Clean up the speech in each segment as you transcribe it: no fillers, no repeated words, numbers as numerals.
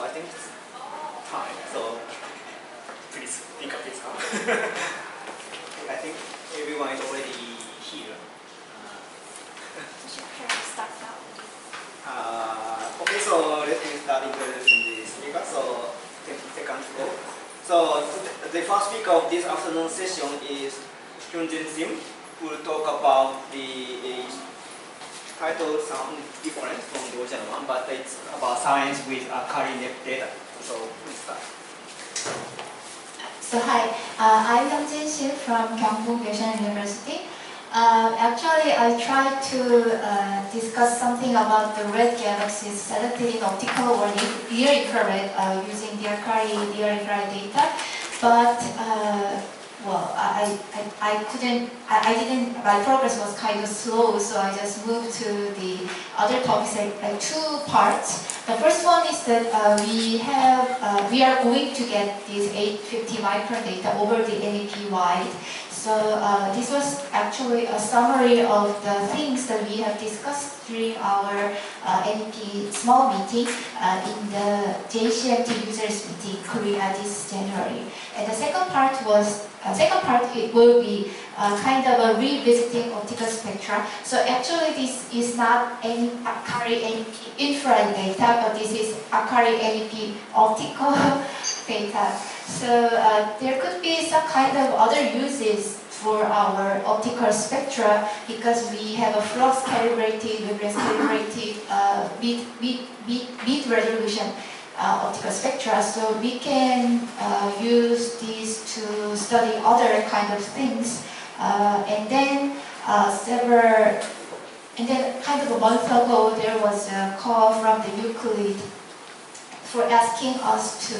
So I think it's time. So please think of this now. I think everyone is already here. We should start now. Okay, so let me start introducing the speaker. So 20 seconds ago. So the first speaker of this afternoon session is Hyunjin Shim, who will talk about the title sound different from the original one, but it's about science with current data. So please start. So hi, I'm Hyunjin Shim from Gyeongbuk University. Actually, I tried to discuss something about the red galaxies selected in optical or near infrared using the near infrared data, but well, I didn't, my progress was kind of slow, so I just moved to the other topics, like two parts. The first one is that we are going to get this 850 micron data over the NEP wide. So this was actually a summary of the things that we have discussed during our NEP small meeting in the JCMT users meeting in Korea this January. And the second part it will be kind of a revisiting optical spectra. So actually this is not any Akari NEP infrared data, but this is Akari NEP optical data. So there could be some kind of other uses for our optical spectra because we have a flux calibrated, wavelength calibrated mid resolution optical spectra. So we can use these to study other kind of things. And then kind of a month ago there was a call from the Euclid for asking us to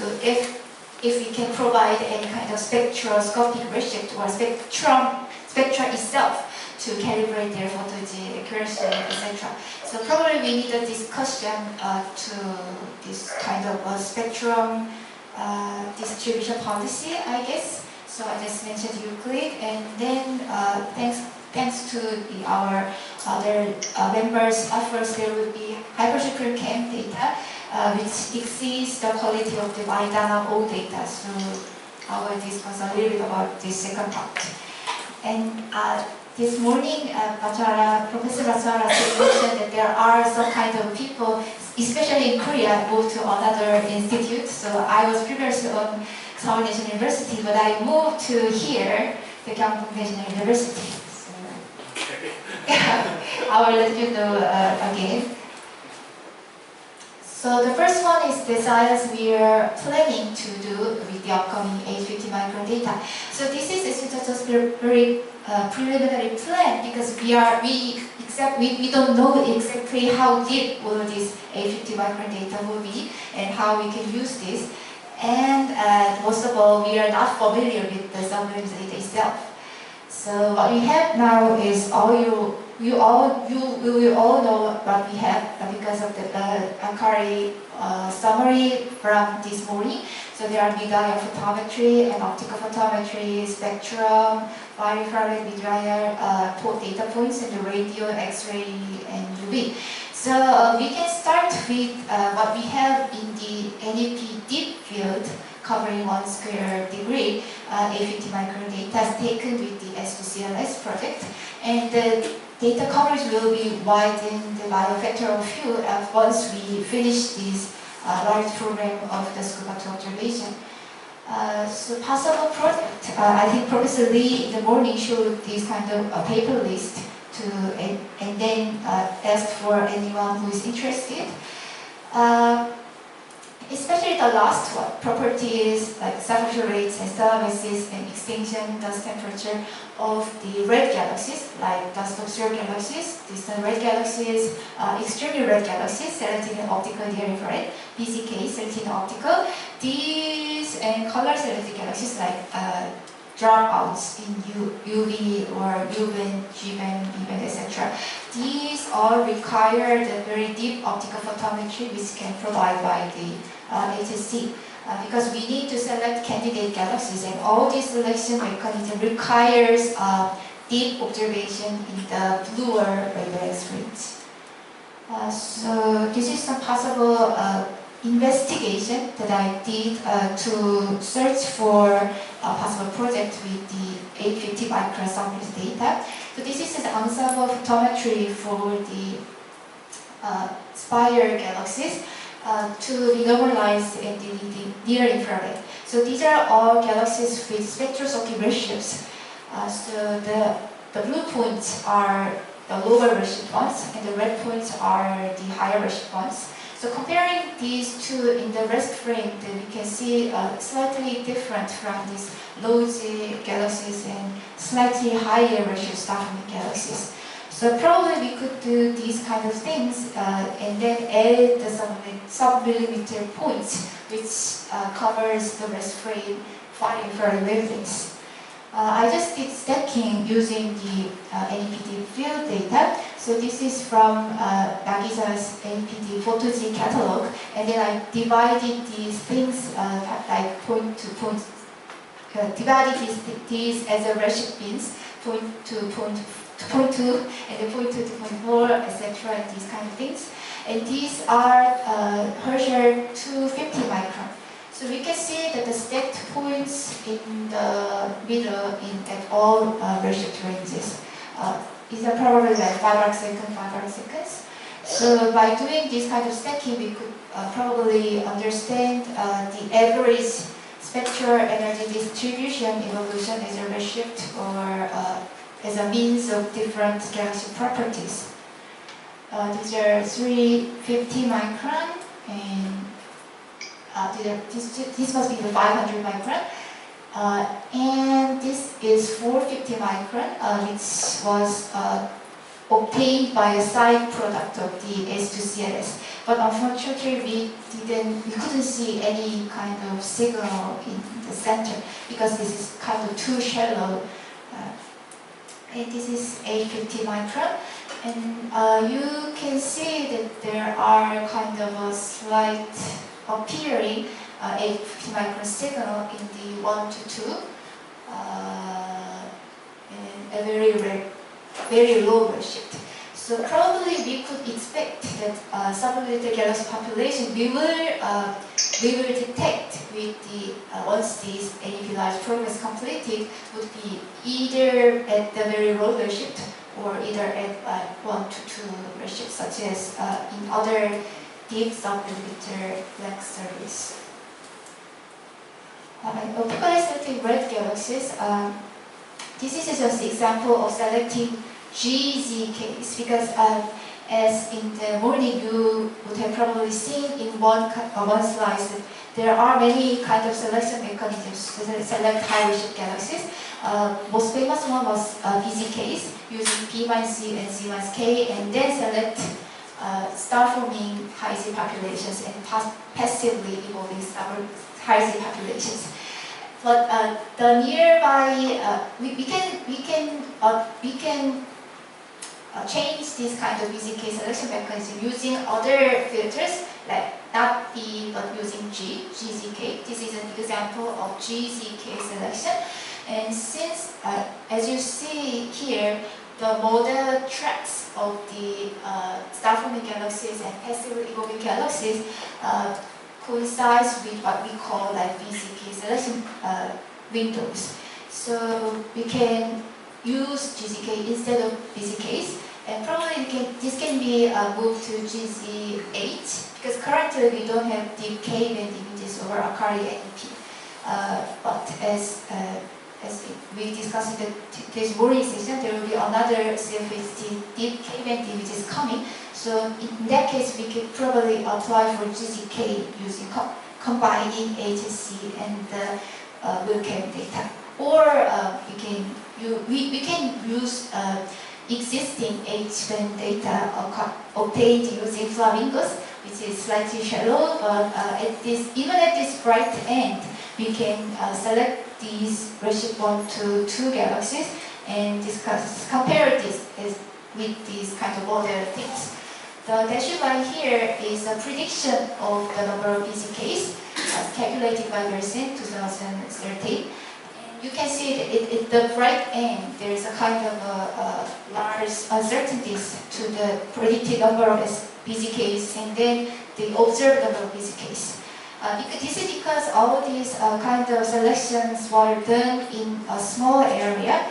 if we can provide any kind of spectroscopic redshift or spectra itself to calibrate their photology accuracy, etc. So probably we need a discussion to this kind of a spectrum distribution policy, I guess. So I just mentioned Euclid, and then thanks to our other members' efforts, there will be hyperspectral cam data, which exceeds the quality of the Maidana O data. So I will discuss a little bit about this second part. And this morning, Professor Matsara mentioned that there are some kind of people, especially in Korea, moved to another institute. So I was previously on Seoul National University, but I moved to here, the Gyeongbuk National University. So I will let you know again. So the first one is the science we are planning to do with the upcoming 850 micron data. So this is just a very preliminary plan because we don't know exactly how deep all this 850 micron data will be and how we can use this. And most of all, we are not familiar with the submarine data itself. So what we have now is you will all know what we have because of the Akari summary from this morning. So there are mid-IR photometry and optical photometry, spectrum, far-infrared, mid-IR data points, and the radio, X-ray, and UV. So we can start with what we have in the NEP deep field covering 1 square degree, 850 micron data taken with the S2CLS project. And the data coverage will be widened by a factor of few once we finish this large program of the scuba to observation. So possible project, I think Professor Lee in the morning showed this kind of a paper list and then asked for anyone who is interested. Especially the last one, properties like surface rates and stellar masses and extinction dust temperature of the red galaxies, like dust obscured galaxies, distant red galaxies, extremely red galaxies, selected in optical near infrared, PCK, selected in optical, these and color selected galaxies like dropouts in UV or UVN, GVN, EVN, etc. These all require the very deep optical photometry which can provide by the HSC because we need to select candidate galaxies, and all this selection mechanism requires deep observation in the bluer wavelength range. So this is some possible investigation that I did to search for a possible project with the 850 micron sample data. So this is an ensemble photometry for the Spire galaxies to be normalized in the near infrared. So these are all galaxies with spectroscopy ratios. So the blue points are the lower redshift ones, and the red points are the higher redshift ones. So comparing these two in the rest frame, then we can see slightly different from these low-G galaxies and slightly higher redshift star-forming galaxies. So probably we could do these kind of things and then add the sub-millimeter points, which covers the rest frame far infrared wavelengths. I just did stacking using the NPD field data. So this is from Nagisa's NPD PhotoG catalog, and then I divided these things like point to point, divided these as a redshift bins, point to point 2, and then point 2 to point 4, etc. and these kind of things. And these are Herschel 250 micron. So we can see that the stacked points in the middle at all redshift ranges is probably like 5 arcseconds, 5 arcseconds. So by doing this kind of stacking, we could probably understand the average spectral energy distribution evolution as a redshift or as a means of different galaxy properties. These are 350 micron, and this must be the 500 micron. And this is 450 micron, which was obtained by a side product of the S2CLS. But unfortunately, we couldn't see any kind of signal in the center because this is kind of too shallow. And this is 850 micron, and you can see that there are kind of a slight appearing 850 micron signal in the 1 to 2, and a very low redshift. So probably we could expect that subliminal galaxy population we will detect with the once this NEP large program is completed would be either at the very low redshift or either at 1 to 2 redshift, such as in other deep sub-millimeter length surveys. Optically selecting red galaxies. This is just an example of selecting GZKs because as in the morning you would have probably seen in one slide that there are many kind of selection mechanisms to select high-redshift galaxies. Most famous one was BZKs using P-C and Z-K, and then select star-forming high-Z populations and passively evolving high-Z populations. But the nearby, we can change this kind of BZK selection mechanism using other filters, like not B but using GZK. This is an example of GZK selection. And since, as you see here, the model tracks of the star-forming galaxies and passively evolving galaxies coincides with what we call like BZK selection windows. So we can use GZK instead of BZKs, and probably this can be moved to GZ8 because currently we don't have deep K-band images over Akari NEP. But as we discussed in today's morning session, there will be another CFHD deep K-band images coming. So in that case, we can probably apply for GZK using combining HSC and the WILCAM data. Or we can use existing H-band data obtained using flamingos, which is slightly shallow, but even at this bright end, we can select these redshift 1 to 2 galaxies and compare this with these kind of other things. The dashed line here is a prediction of the number of BZKs calculated by Gerson 2013. you can see that at the right end, there is a kind of a large uncertainties to the predicted number of BZKs and then the observed number of BZKs. This is because all these kind of selections were done in a small area.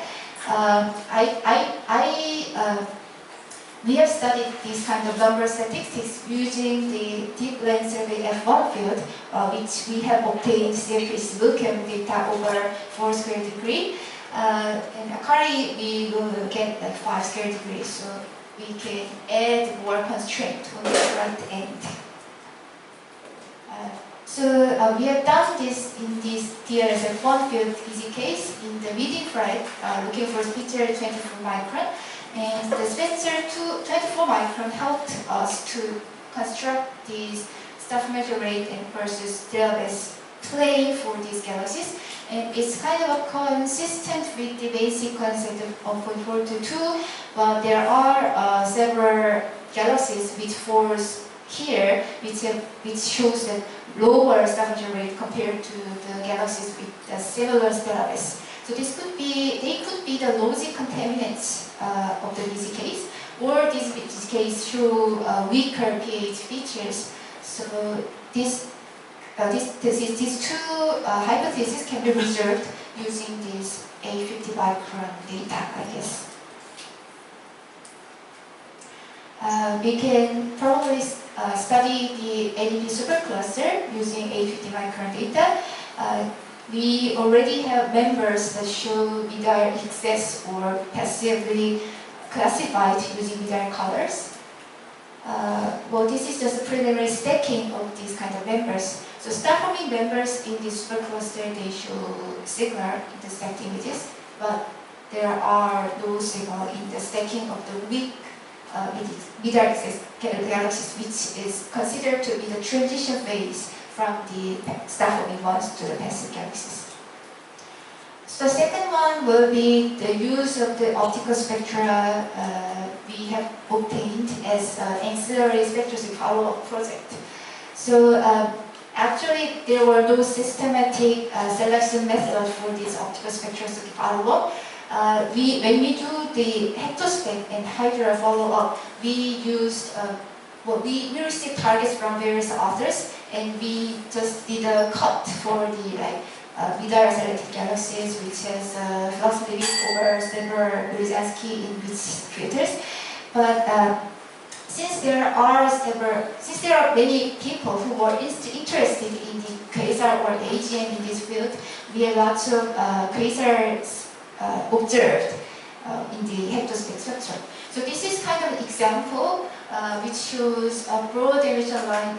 We have studied this kind of number statistics using the deep lens survey F1 field, which we have obtained CFP's lookup data over 4 square degree. And currently we will get like 5 square degrees, so we can add more constraint on the right end. We have done this in this DLS F1 field BZKs in the medium right, looking for Spitzer 24 micron. And the Spitzer 24 micron helped us to construct these stuff measure rate and versus DLS plane for these galaxies. And it's kind of consistent with the basic concept of 0.422, but there are several galaxies which falls here, which shows that lower stuff measure rate compared to the galaxies with the similar stellar. So they could be the logic contaminants of the BZKs, or these BZKs show weaker pH features. So these two hypotheses can be resolved using this A50 micron data, I guess. We can probably study the ADP supercluster using A50 micron data. We already have members that show BDR excess or passively classified using BDR colors. Well, this is just a preliminary stacking of these kind of members. So star-forming members in this supercluster, they show signal in the stacked images, but there are no signal in the stacking of the weak BDR excess galaxies, which is considered to be the transition phase from the star-forming ones to the passive galaxies. So the second one will be the use of the optical spectra we have obtained as ancillary spectroscopy follow-up project. So actually, there were no systematic selection method for this optical spectroscopy follow-up. When we do the hectospec and hydra follow-up, we used we received targets from various authors, and we just did a cut for the BDR selected galaxies, which has flux limit over several Brzezinski in which filters. But since there are many people who are interested in the quasar or AGN in this field, we have lots of quasars observed in the hectospec structure. So this is kind of an example which shows a broad emission line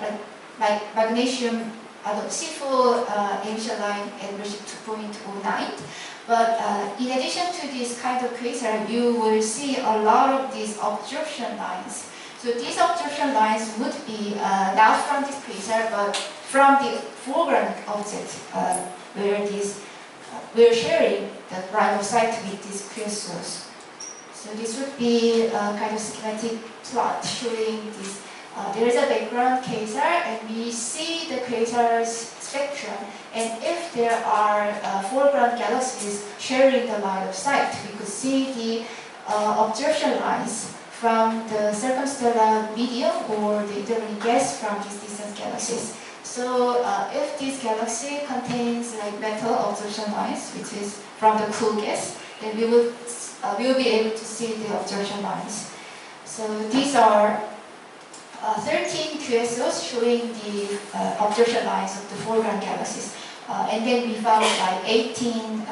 like magnesium C4 emission line at redshift 2.09. But in addition to this kind of quasar, you will see a lot of these absorption lines. So these absorption lines would be not from this quasar, but from the foreground object where we're sharing the line of sight with these quasars. So this would be a kind of schematic plot showing this. There is a background quasar, and we see the quasar's spectrum. And if there are foreground galaxies sharing the line of sight, we could see the absorption lines from the circumstellar medium or the intervening gas from these distant galaxies. So if this galaxy contains like metal absorption lines, which is from the cool gas, then we will be able to see the absorption lines. So these are 13 QSOs showing the absorption lines of the foreground galaxies. And then we found like 18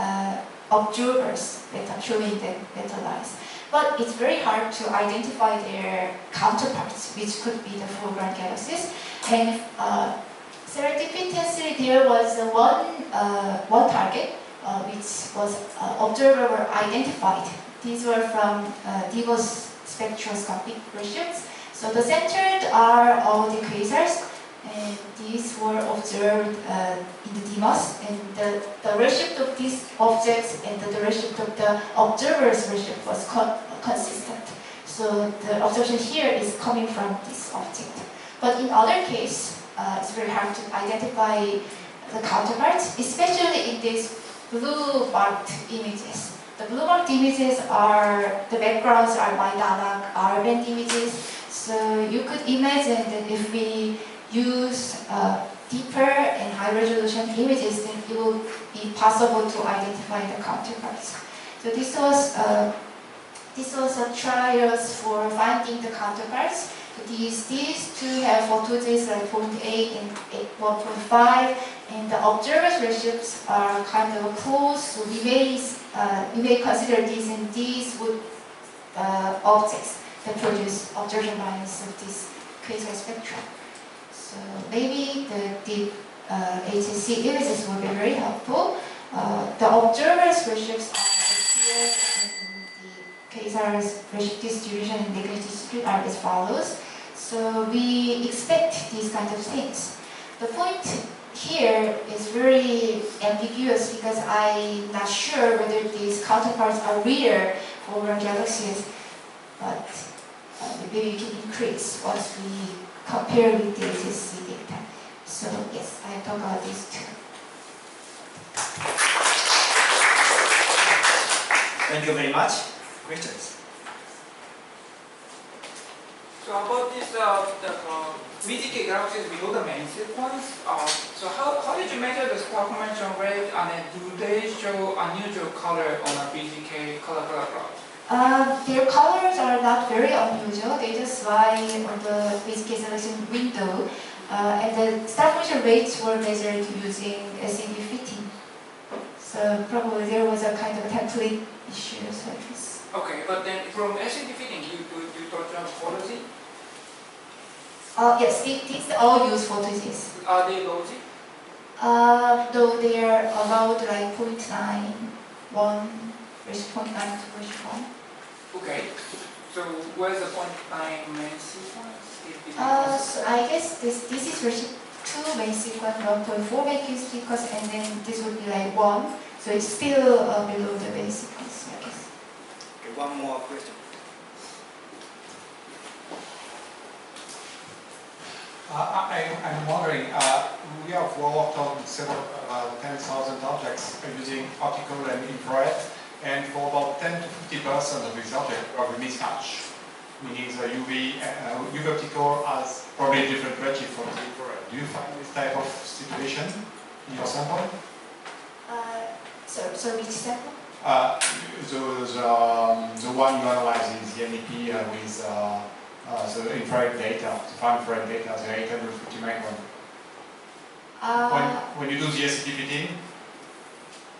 observers showing the beta lines. But it's very hard to identify their counterparts, which could be the foreground galaxies. And serendipitously, there was one target which was observer were identified. These were from DEVOS spectroscopic redshifts. So the centered are all the quasars, and these were observed in the DEMOS, and the redshift of these objects and the redshift of the observer's redshift was consistent. So the observation here is coming from this object. But in other cases, it's very hard to identify the counterparts, especially in this blue marked images. The blue marked images are, the backgrounds are by dark R-band images. So you could imagine that if we use deeper and high resolution images, then it will be possible to identify the counterparts. So this was a trials for finding the counterparts. So these two have photosis like 0.8 and 1.5, and the observers ratios are kind of close. So we may consider these, and these would objects that produce observation lines of this quasar spectrum. So maybe the deep HSC images will be very helpful. The observers ratios are here in the quasar's ratio distribution and Lagrange distribution are as follows. So we expect these kind of things. The point here is very ambiguous because I'm not sure whether these counterparts are real for overall galaxies, but maybe we can increase once we compare with the HSC data. So yes, I talk about these two. Thank you very much. Questions? So about this, the VGK galaxies below the main sequence, so how did you measure the star formation rate, and then do they show unusual color on a VGK color graph? Their colors are not very unusual. They just lie on the VGK selection window, and the star formation rates were measured using SED fitting. So probably there was a kind of template issue. So okay, but then from SED fitting, you touch on photosis? Yes, these all use photosis. Are they logic? Though they are allowed like 0.91 versus 0.92 versus 1. Okay, so where's the 0.9 main sequence? So I guess this is version 2 main sequence, 1.4 main sequence, and then this would be like 1. So it's still below the main sequence, I guess. Okay, one more question. I'm wondering, we have worked on several 10,000 objects using optical and infrared, and for about 10 to 50% of these objects we have a mismatch, meaning the UV optical has probably a different redshift from the infrared. Do you find this type of situation in your sample? So which sample? The one you analyze is the NEP with the infrared data, the far infrared data, the 850 micron. When you do the SED fitting?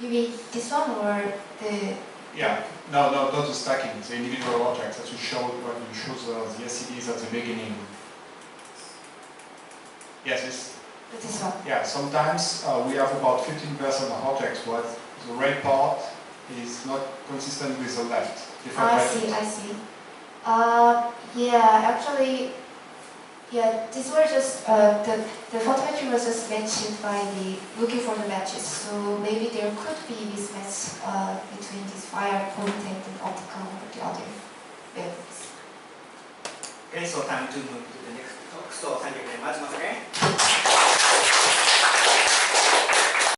You mean this one or the... Yeah, no, not the stacking, the individual objects that you showed when you showed the SEDs at the beginning. Yes, this one? Yeah, sometimes we have about 15% of objects where the right part is not consistent with the left. I see. Yeah, actually, yeah, these were just, the photometry was just matched by looking for the matches. So maybe there could be mismatch between this fire point and the optical or the other variables. Okay, so time to move to the next talk. So thank you very much once again.